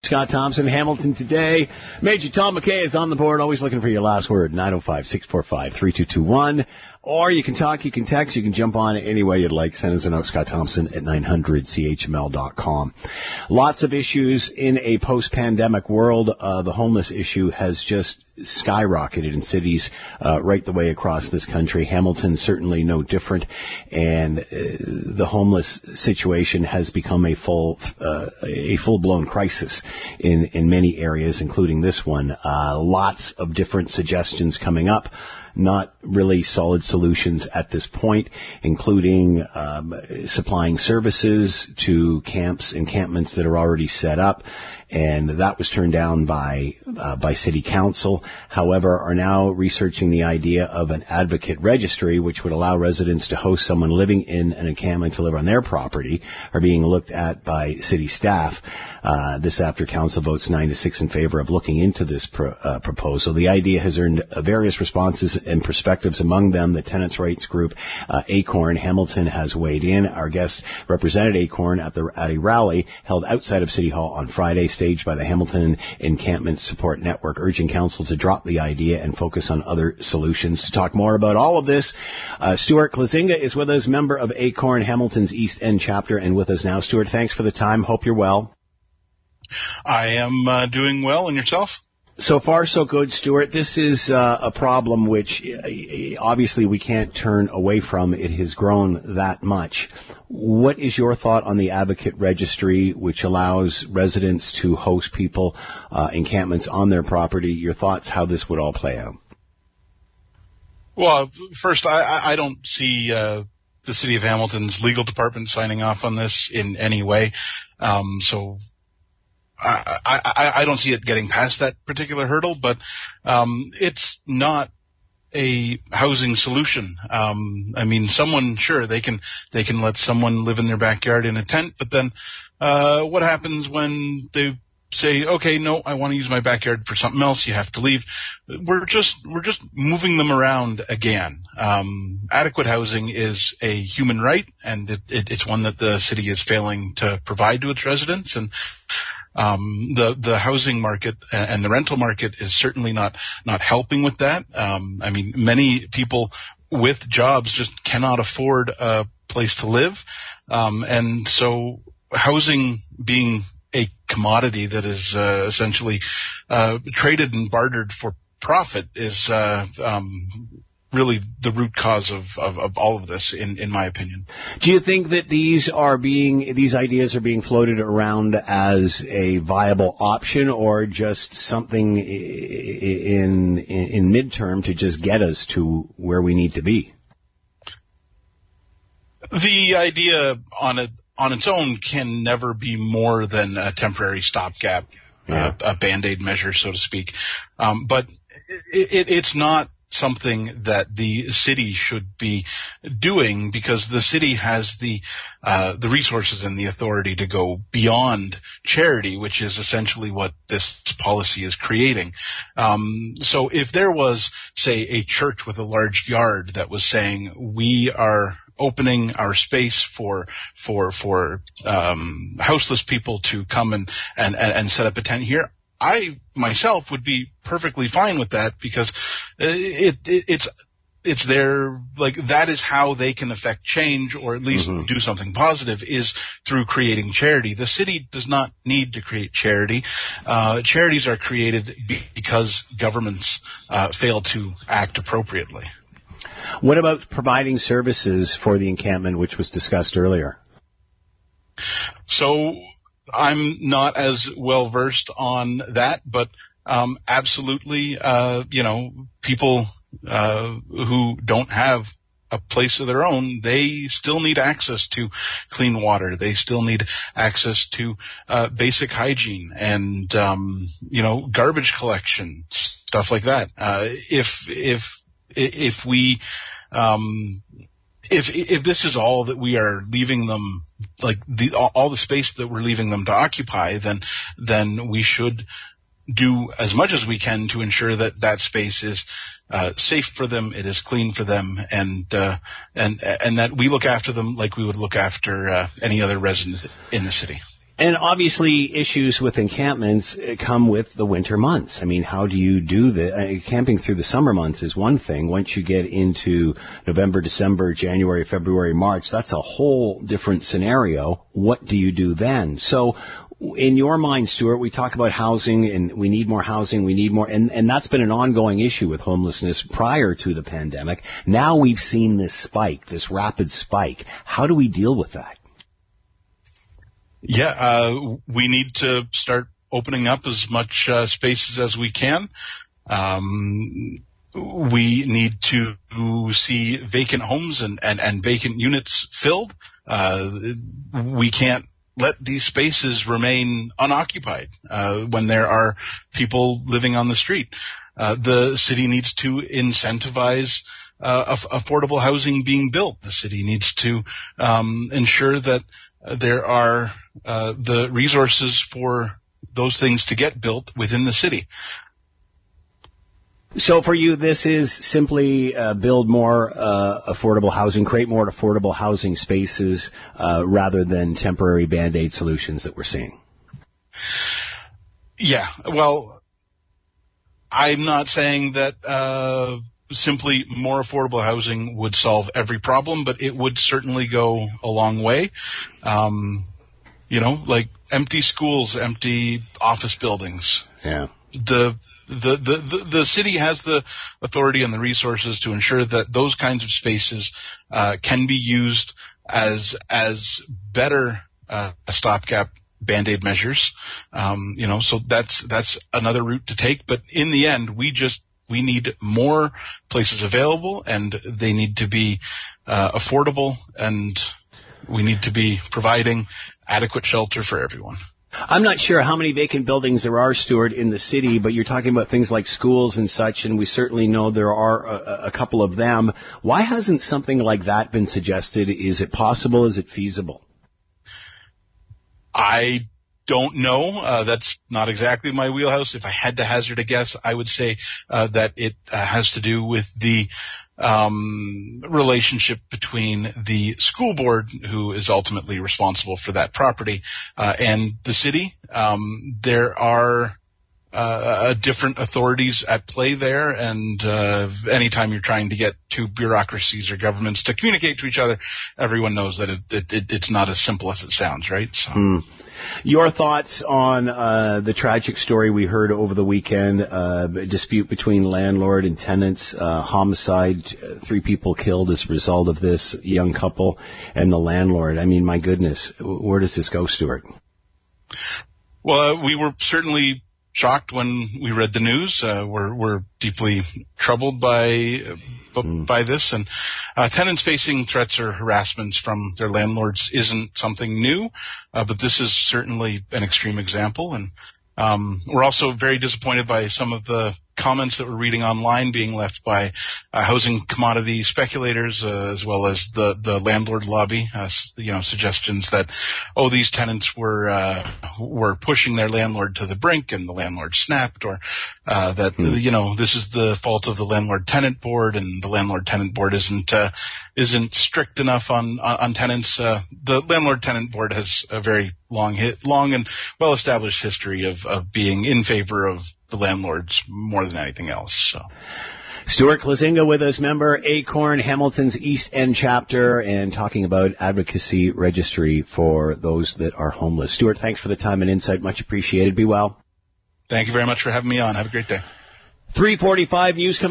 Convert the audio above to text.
Scott Thompson, Hamilton today. Major Tom McKay is on the board, always looking for your last word, 905-645-3221. Or you can talk, you can text, you can jump on any way you'd like. Send us a note, Scott Thompson at 900CHML.com. Lots of issues in a post-pandemic world. The homeless issue has just skyrocketed in cities right the way across this country. Hamilton certainly no different, and the homeless situation has become a full-blown crisis in many areas, including this one. Lots of different suggestions coming up. Not really solid solutions at this point, including supplying services to encampments that are already set up, and that was turned down by City Council. However, are now researching the idea of an advocate registry, which would allow residents to host someone living in an encampment to live on their property, are being looked at by city staff. This after council votes 9-6 in favor of looking into this proposal. The idea has earned various responses and perspectives, among them the tenants' rights group ACORN Hamilton has weighed in. Our guest represented ACORN at a rally held outside of City Hall on Friday, staged by the Hamilton Encampment Support Network, urging council to drop the idea and focus on other solutions. To talk more about all of this, Stuart Klasinga is with us, member of ACORN Hamilton's East End chapter, and with us now. Stuart, thanks for the time. Hope you're well. I am doing well, and yourself? So far, so good, Stuart. This is a problem which obviously we can't turn away from. It has grown that much. What is your thought on the advocate registry, which allows residents to host people, encampments on their property? Your thoughts, how this would all play out? Well, first, I don't see the City of Hamilton's legal department signing off on this in any way. So I don't see it getting past that particular hurdle, but it's not a housing solution. I mean, they can let someone live in their backyard in a tent, but then what happens when they say, okay, no, I want to use my backyard for something else, you have to leave? We're just moving them around again. Adequate housing is a human right, and it's one that the city is failing to provide to its residents, and the housing market and the rental market is certainly not helping with that. I mean, many people with jobs just cannot afford a place to live. And so housing being a commodity that is essentially traded and bartered for profit is really the root cause of all of this, in my opinion. Do you think that these ideas are being floated around as a viable option, or just something in midterm to just get us to where we need to be? The idea on its own can never be more than a temporary stopgap, a Band-Aid measure, so to speak. But it's not something that the city should be doing, because the city has the resources and the authority to go beyond charity, which is essentially what this policy is creating. So if there was, say, a church with a large yard that was saying, we are opening our space for houseless people to come and set up a tent here, I myself would be perfectly fine with that, because it's their, like, that is how they can affect change, or at least do something positive, is through creating charity. The city does not need to create charity. Charities are created because governments fail to act appropriately. What about providing services for the encampment, which was discussed earlier? So I'm not as well versed on that, but absolutely, people who don't have a place of their own, they still need access to clean water. They still need access to basic hygiene and garbage collection, stuff like that. If this is all that we are leaving them, like all the space that we're leaving them to occupy, then we should do as much as we can to ensure that space is safe for them, it is clean for them, and that we look after them like we would look after any other resident in the city. And obviously, issues with encampments come with the winter months. I mean, how do you do the camping through the summer months is one thing. Once you get into November, December, January, February, March, that's a whole different scenario. What do you do then? So, in your mind, Stuart, we talk about housing, and we need more housing, we need more, and that's been an ongoing issue with homelessness prior to the pandemic. Now we've seen this spike, this rapid spike. How do we deal with that? Yeah, we need to start opening up as much spaces as we can. We need to see vacant homes and vacant units filled. We can't let these spaces remain unoccupied when there are people living on the street. The city needs to incentivize affordable housing being built. The city needs to ensure that there are the resources for those things to get built within the city. So for you, this is simply build more affordable housing, create more affordable housing spaces rather than temporary Band-Aid solutions that we're seeing. Yeah, well, I'm not saying that simply more affordable housing would solve every problem, but it would certainly go a long way. Like empty schools, empty office buildings. Yeah. The city has the authority and the resources to ensure that those kinds of spaces can be used as better stopgap Band-Aid measures. So that's another route to take. But in the end, we need more places available, and they need to be affordable, and we need to be providing adequate shelter for everyone. I'm not sure how many vacant buildings there are, Stuart, in the city, but you're talking about things like schools and such, and we certainly know there are a couple of them. Why hasn't something like that been suggested? Is it possible? Is it feasible? I don't know. That's not exactly my wheelhouse. If I had to hazard a guess, I would say that it has to do with the relationship between the school board, who is ultimately responsible for that property, and the city. There are different authorities at play there, and anytime you're trying to get two bureaucracies or governments to communicate to each other, everyone knows that it's not as simple as it sounds, right? So. Your thoughts on the tragic story we heard over the weekend, a dispute between landlord and tenants, homicide, 3 people killed as a result of this, young couple, and the landlord. I mean, my goodness, where does this go, Stuart? Well, we were certainly shocked when we read the news. We're deeply troubled by this, and tenants facing threats or harassments from their landlords isn't something new, but this is certainly an extreme example. And we're also very disappointed by some of the comments that we're reading online being left by housing commodity speculators, as well as the landlord lobby. Suggestions that these tenants were pushing their landlord to the brink and the landlord snapped, or that this is the fault of the landlord tenant board, and the landlord tenant board isn't strict enough on tenants. The landlord tenant board has a very long and well established history of being in favor of the landlords more than anything else. So, Stuart Klasinga with us, member ACORN Hamilton's East End chapter, and talking about advocacy registry for those that are homeless. Stuart, thanks for the time and insight. Much appreciated. Be well. Thank you very much for having me on. Have a great day. 3:45 news.